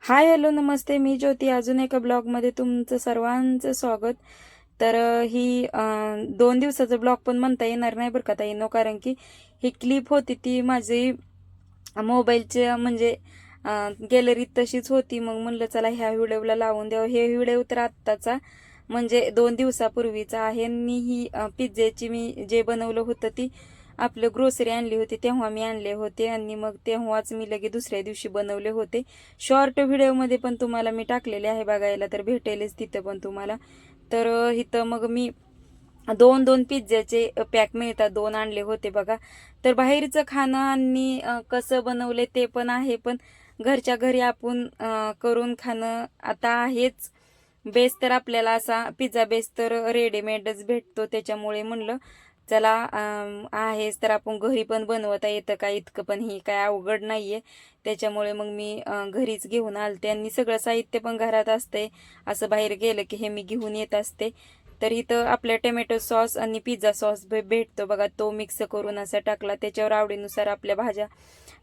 Hi hello नमस्ते, मी ज्योती. अजून एका ब्लॉगमध्ये तुमचं सर्वांचं स्वागत. तर ही 2 दिवसाचा ब्लॉग पण म्हणता येणार नाही बरं का ताईंनो, कारण की ही क्लिप होती ती माझी मोबाईलची, म्हणजे गॅलरीत तशीच होती. मग म्हणलं चला ह्या व्हिडिओला लावून द्यावं. हे व्हिडिओ तर आत्ताचा म्हणजे 2 दिवसापूर्वीचा आहे. आणि ही पिझ्झाची मी जे बनवलं होतं ती आपलं ग्रोसरी आणली होती तेव्हा मी आणले होते, आणि मग तेव्हाच मी लगे दुसऱ्या दिवशी बनवले होते. शॉर्ट व्हिडिओमध्ये पण तुम्हाला मी टाकलेले आहे, बघायला तर भेटेलच तिथं पण तुम्हाला. तर इथं मग मी दोन दोन पिझ्झाचे पॅक मिळतात, दोन आणले होते बघा. तर बाहेरचं खाणं आणि कसं बनवले ते पण आहे, पण घरच्या घरी आपण करून खाणं आता आहेच बेस. तर आपल्याला असा पिझ्झा बेस तर रेडीमेडच भेटतो, त्याच्यामुळे म्हणलं चला आहेच तर आपण घरी पण बनवता येतं का, इतकं पण ही काय अवघड नाहीये. त्याच्यामुळे मग मी घरीच घेऊन आलते, आणि सगळं साहित्य पण घरात असते. असं बाहेर गेलं की हे मी घेऊन येत असते. तर इथं आपल्या टोमॅटो सॉस आणि पिझ्झा सॉस भेटतो बघा, तो मिक्स करून असा टाकला. त्याच्यावर आवडीनुसार आपल्या भाज्या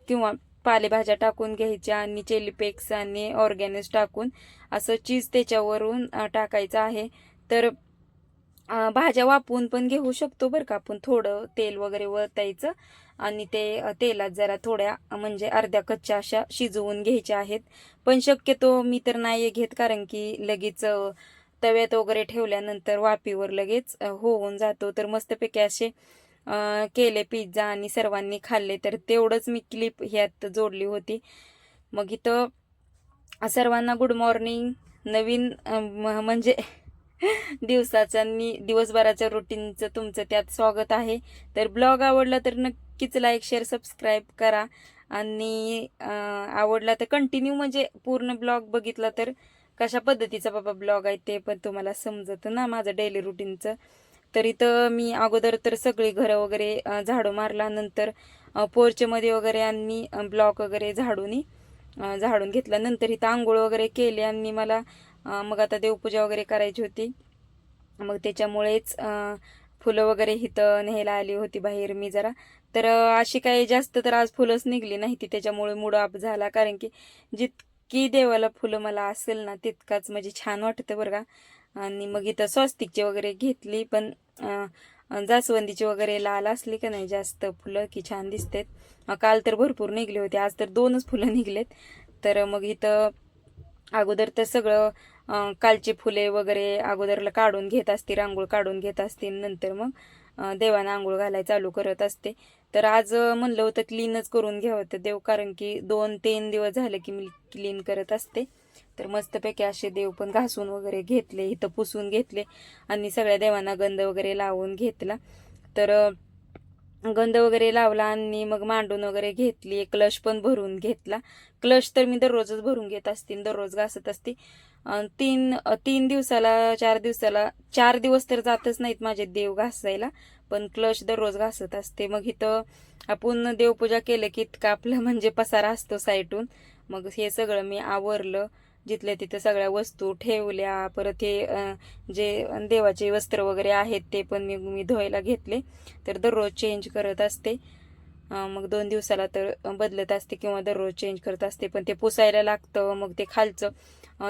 किंवा पालेभाज्या टाकून घ्यायच्या, आणि चिली फ्लेक्स आणि ऑर्गॅनिस टाकून असं चीज त्याच्यावरून टाकायचं आहे. तर भाज्या वापरून पण घेऊ शकतो बरं का आपण. थोडं तेल वगैरे वतायचं, आणि ते तेलात जरा थोड्या म्हणजे अर्ध्या कच्च्या अशा शिजवून घ्यायच्या आहेत. पण शक्यतो मी तर नाही घेत, कारण की लगेच तव्यात वगैरे ठेवल्यानंतर वाफेवर लगेच होऊन जातो. तर मस्तपैकी असे केले पिझ्झा आणि सर्वांनी खाल्ले. तर तेवढंच मी क्लिप ह्यात जोडली होती. मग इथं सर्वांना गुड मॉर्निंग. नवीन म्हणजे दिवसाचं आणि दिवसभराच्या रुटीनचं तुमचं त्यात स्वागत आहे. तर ब्लॉग आवडला तर नक्कीच लाईक शेअर सबस्क्राईब करा, आणि आवडला तर कंटिन्यू म्हणजे पूर्ण ब्लॉग बघितला तर कशा पद्धतीचा बाबा ब्लॉग आहे ते पण तुम्हाला समजतं ना, माझं डेली रुटीनचं. तर इथं मी अगोदर तर सगळी घरं वगैरे झाडू मारला, नंतर पोर्चमध्ये वगैरे आणि ब्लॉक वगैरे झाडून घेतल्यानंतर इथं आंघोळ वगैरे केली, आणि मला मग आता देवपूजा वगैरे करायची होती. मग त्याच्यामुळेच फुलं वगैरे इथं न्यायला आली होती बाहेर मी जरा. तर अशी काही जास्त तर आज फुलंच निघली नाही ती, त्याच्यामुळे मूड ऑफ झाला. कारण की जितकी देवाला फुलं मला असेल ना तितकाच म्हणजे छान वाटतं बरं का. आणि मग इथं स्वस्तिकची वगैरे घेतली, पण जास्वंदीची वगैरे लाल असली का नाही जास्त फुलं की छान दिसतात. काल तर भरपूर निघले होते, आज तर 2च फुलं निघलेत. तर मग इथं अगोदर तर सगळं कालची फुले वगैरे अगोदरला काढून घेत असते, रांगोळ काढून घेत असते, नंतर मग देवांना आंघोळ घालायला चालू करत असते. तर आज म्हणलं होतं क्लीनच करून घ्यावं तर देव, कारण की 2-3 दिवस झाले की मी क्लीन करत असते. तर मस्तपैकी असे देव पण घासून वगैरे घेतले, इथं पुसून घेतले, आणि सगळ्या देवांना गंध वगैरे लावून घेतला. तर गंध वगैरे लावला, आणि मग मांडून वगैरे घेतली. क्लश पण भरून घेतला. क्लश तर मी दररोजच भरून घेत असते, दररोज घासत असते. 3 दिवसाला 4 दिवसाला 4 दिवस तर जातच नाहीत माझे देव घासायला, पण क्लश दररोज घासत असते. मग इथं आपण देवपूजा केलं की इतकं आपलं म्हणजे पसारा असतो साईटून. मग हे सगळं मी आवरलं, जिथल्या तिथं सगळ्या वस्तू ठेवल्या. परत हे जे देवाचे वस्त्र वगैरे आहेत ते पण मी धुवायला घेतले. तर दररोज चेंज करत असते. मग 2 दिवसाला तर बदलत असते, किंवा दररोज चेंज करत असते. पण ते पुसायला लागतं. मग ते खालचं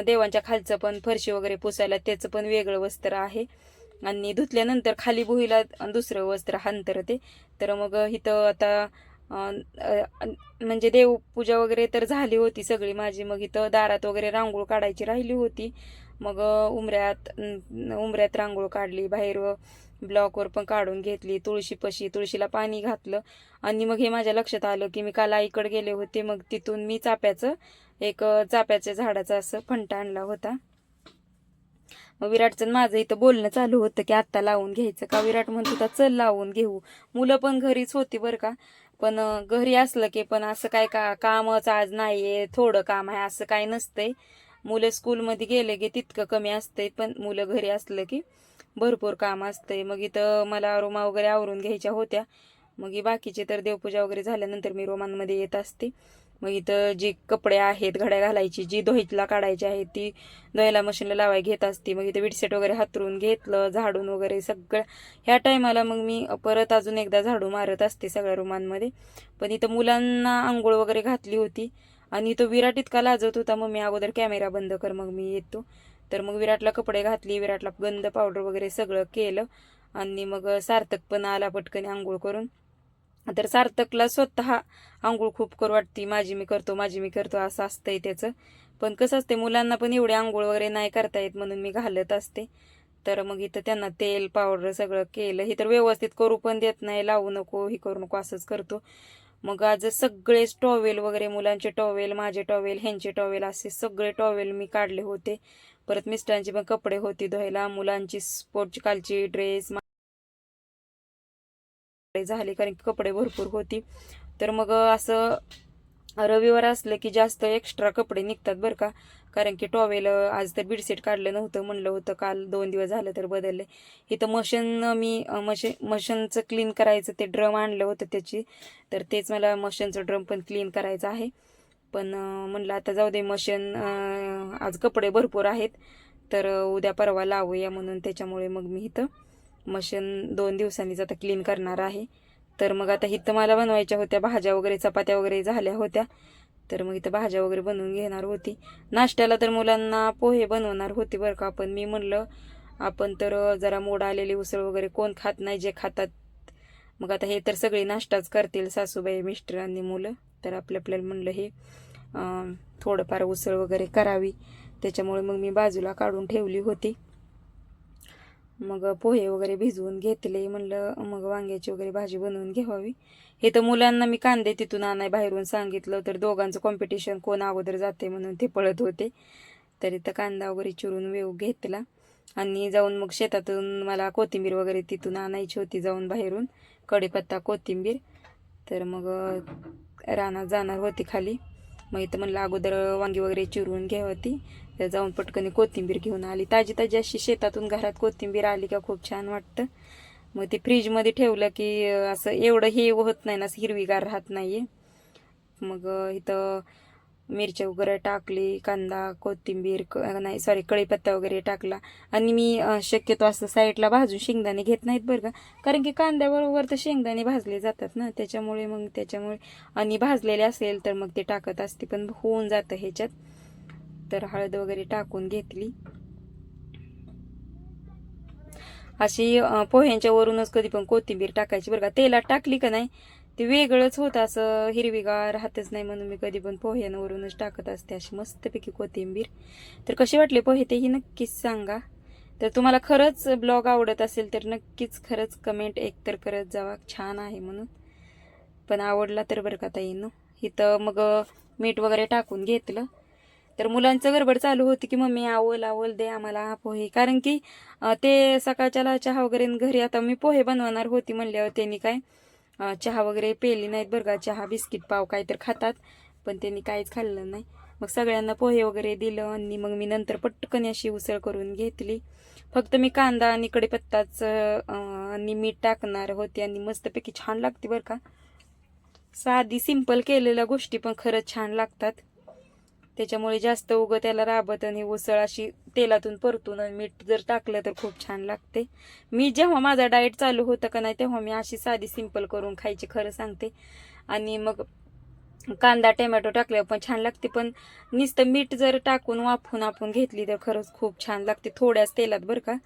देवांच्या खालचं पण फरशी वगैरे पुसायला त्याचं पण वेगळं वस्त्र आहे, आणि धुतल्यानंतर खाली भुईला दुसरं वस्त्र हांतरते. तर मग इथं आता म्हणजे देवपूजा वगैरे तर झाली होती सगळी माझी. मग इथं दारात वगैरे रांगोळ काढायची राहिली होती. मग उंबऱ्यात रांगोळ काढली, बाहेर ब्लॉकवर पण काढून घेतली. तुळशीला पाणी घातलं, आणि मग हे माझ्या लक्षात आलं की मी काल आईकडे गेले होते. मग तिथून मी चाप्याच्या झाडाचा असं फंटा आणला होता. मग विराटचं माझं इथं बोलणं चालू होतं की आत्ता लावून घ्यायचं का. विराट म्हणत होता चल लावून घेऊ. मुलं पण घरीच होती बरं का. पण घरी असलं की पण असं काय कामच आज नाहीये, थोडं काम आहे असं काय नसतंय. मुलं स्कूलमध्ये गेले की तितकं कमी असतंय, पण मुलं घरी असलं की भरपूर काम असतंय. मग इथं मला रोमा वगैरे आवरून घ्यायच्या होत्या. मग बाकीचे तर देवपूजा वगैरे झाल्यानंतर मी रोमांमध्ये येत असते. मग इथं जी कपडे आहेत घड्या घालायची, जी धुईला काढायची आहे ती धुवायला मशीनला लावायला घेत असते. मग इथं विडसेट वगैरे हातरून घेतलं, झाडून वगैरे सगळं. ह्या टायमाला मग मी परत अजून एकदा झाडू मारत असते सगळ्या रूमांमध्ये. पण इथं मुलांना आंघोळ वगैरे घातली होती, आणि तो विराट इतका लाजत होता, मग मी अगोदर कॅमेरा बंद कर मग मी येतो. तर मग विराटला कपडे घातली, विराटला गंध पावडर वगैरे सगळं केलं. आणि मग सार्थक पण आला पटकन आंघोळ करून. तर सार्थकला स्वतः आंघोळ खूप करू वाटती, माझी मी करतो माझी मी करतो असं असतंय त्याचं. पण कसं असते, मुलांना पण एवढे आंघोळ वगैरे नाही करता येत म्हणून मी घालत असते. तर मग इथं त्यांना तेल पावडर सगळं केलं. हे तर व्यवस्थित करू पण देत नाही, लावू नको ही करू नको असंच करतो. मग आज सगळेच टॉवेल वगैरे, मुलांचे टॉवेल, माझे टॉवेल, ह्यांचे टॉवेल, असे सगळे टॉवेल मी काढले होते. परत मिस्टरांचे पण कपडे होती धुवायला, मुलांची स्पोर्टची कालची ड्रेस झाले कारण की कपडे भरपूर होती. तर मग असं रविवार असलं की जास्त एक्स्ट्रा कपडे निघतात बरं का. कारण की टॉवेल आज तर बेडशीट काढलं नव्हतं, म्हणलं होतं काल 2 दिवस झालं तर बदलले. इथं मशीनचं क्लीन करायचं ते ड्रम आणलं होतं त्याची. तर तेच मला मशीनचं ड्रम पण क्लीन करायचं आहे. पण म्हणलं आता जाऊ दे मशीन, आज कपडे भरपूर आहेत तर उद्या परवा लावूया म्हणून, त्याच्यामुळे मग मी इथं मशीन 2 दिवसांनीच आता क्लीन करणार आहे. तर मग आता इथं मला बनवायच्या होत्या भाज्या वगैरे, चपात्या वगैरे झाल्या होत्या. तर मग इथं भाज्या वगैरे बनवून घेणार होती. नाश्त्याला तर मुलांना पोहे बनवणार होती बरं का. पण मी म्हणलं आपण तर जरा मोड आलेली उसळ वगैरे कोण खात नाही, जे खातात मग आता हे तर सगळे नाश्ताच करतील, सासूबाई मिस्टर आणि मुलं. तर आपल्याला म्हणलं हे थोडंफार उसळ वगैरे करावी, त्याच्यामुळे मग मी बाजूला काढून ठेवली होती. मग पोहे वगैरे भिजवून घेतले, म्हणलं मग वांग्याची वगैरे भाजी बनवून घ्यावी. हे तर मुलांना मी कांदे तिथून आणाय बाहेरून सांगितलं, तर दोघांचं कॉम्पिटिशन कोण अगोदर जाते म्हणून ते पळत होते. तर इथं कांदा वगैरे चिरून वेव घेतला आणि जाऊन मग शेतातून मला कोथिंबीर वगैरे तिथून आणायची होती जाऊन बाहेरून, कढीपत्ता कोथिंबीर. तर मग रानात जाणार होती खाली. मग इथं म्हणलं अगोदर वांगी वगैरे चिरून घ्यावी. तर जाऊन पटकन कोथिंबीर घेऊन आली, ताजी ताजी अशी शेतातून घरात कोथिंबीर आली का खूप छान वाटतं. मग ते फ्रीजमध्ये ठेवलं की असं एवढं हे होत नाही ना, असं हिरवीगार राहत नाहीये. मग इथं मिरच्या वगैरे टाकली, कांदा कोथिंबीर नाही सॉरी कढीपत्ता वगैरे टाकला. आणि मी शक्यतो असं साईडला भाजून शेंगदाणे घेत नाहीत बरं का, कारण की कांद्याबरोबर तर शेंगदाणे भाजले जातात ना, त्याच्यामुळे आणि भाजलेले असेल तर मग ते टाकत असते, पण होऊन जातं ह्याच्यात. तर हळद वगैरे टाकून घेतली. अशी पोह्यांच्या वरूनच कधी पण कोथिंबीर टाकायची बरं का. तेलात टाकली का नाही ते वेगळंच होतं, असं हिरवीगार राहतच नाही, म्हणून मी कधी पण पोह्यांवरूनच टाकत असते अशी मस्तपैकी कोथिंबीर. तर कसे वाटले पोहे तेही नक्कीच सांगा. तर तुम्हाला खरंच ब्लॉग आवडत असेल तर नक्कीच खरंच कमेंट एकतर करत जावा छान आहे म्हणून. पण आवडला तर बरं का ताईंनो. इथं मग मीठ वगैरे टाकून घेतलं. तर मुलांचं गडबड चालू होती की मम्मी आवल आवल दे आम्हाला पोहे, कारण की ते सकाळच्याला चहा वगैरे घरी, आता मी पोहे बनवणार होती म्हणल्यावर त्यांनी काय चहा वगैरे पेली नाहीत बरं का. चहा बिस्किट पाव काय तर खातात, पण त्यांनी काहीच खाल्लं नाही. मग सगळ्यांना पोहे वगैरे दिलं आणि मग मी नंतर पटकन अशी उसळ करून घेतली. फक्त मी कांदा आणि कढीपत्ताच आणि मीठ टाकणार होते आणि मस्तपैकी छान लागते बरं का. साधी सिंपल केलेल्या गोष्टी पण खरंच छान लागतात. त्याच्यामुळे जास्त उगं त्याला राबत आणि उसळ अशी तेलातून परतून आणि मीठ जर टाकलं तर खूप छान लागते. मी जेव्हा माझा डाएट चालू होतं का नाही तेव्हा मी अशी साधी सिंपल करून खायची खरं सांगते. आणि मग कांदा टोमॅटो टाकल्यावर पण छान लागते, पण नुसतं मीठ जर टाकून वाफून आपण घेतली तर खरंच खूप छान लागते थोड्याच तेलात बरं का.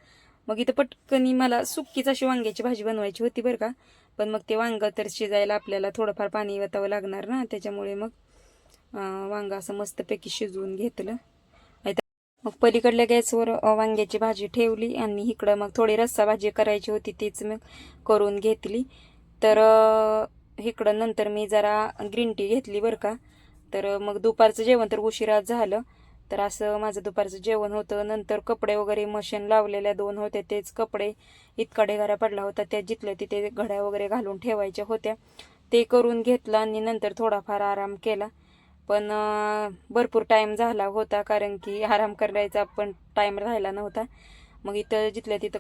मग इथं पटकनी मला सुक्कीच अशी वांग्याची भाजी बनवायची होती बरं का. पण मग ते वांग तर शिजायला आपल्याला थोडंफार पाणी वतावं लागणार ना, त्याच्यामुळे मग वांग असं मस्तपैकी शिजवून घेतलं. मग पलीकडल्या गॅसवर वांग्याची भाजी ठेवली आणि इकडं मग थोडी रस्सा भाजी करायची होती, तीच मग करून घेतली. तर इकडं नंतर मी जरा ग्रीन टी घेतली बरं का. तर मग दुपारचं जेवण तर उशिराच झालं. तर असं माझं दुपारचं जेवण होतं. नंतर कपडे वगैरे मशीन लावलेल्या 2 होत्या, तेच कपडे इतका ढिगारा पडला होता, त्या जिथल्या तिथे घड्या वगैरे घालून ठेवायच्या होत्या, ते करून घेतलं आणि नंतर थोडाफार आराम केला. पण भरपूर टाईम झाला होता कारण की आराम करायचा पण टाईम राहिला नव्हता. मग इथं जिथल्या तिथं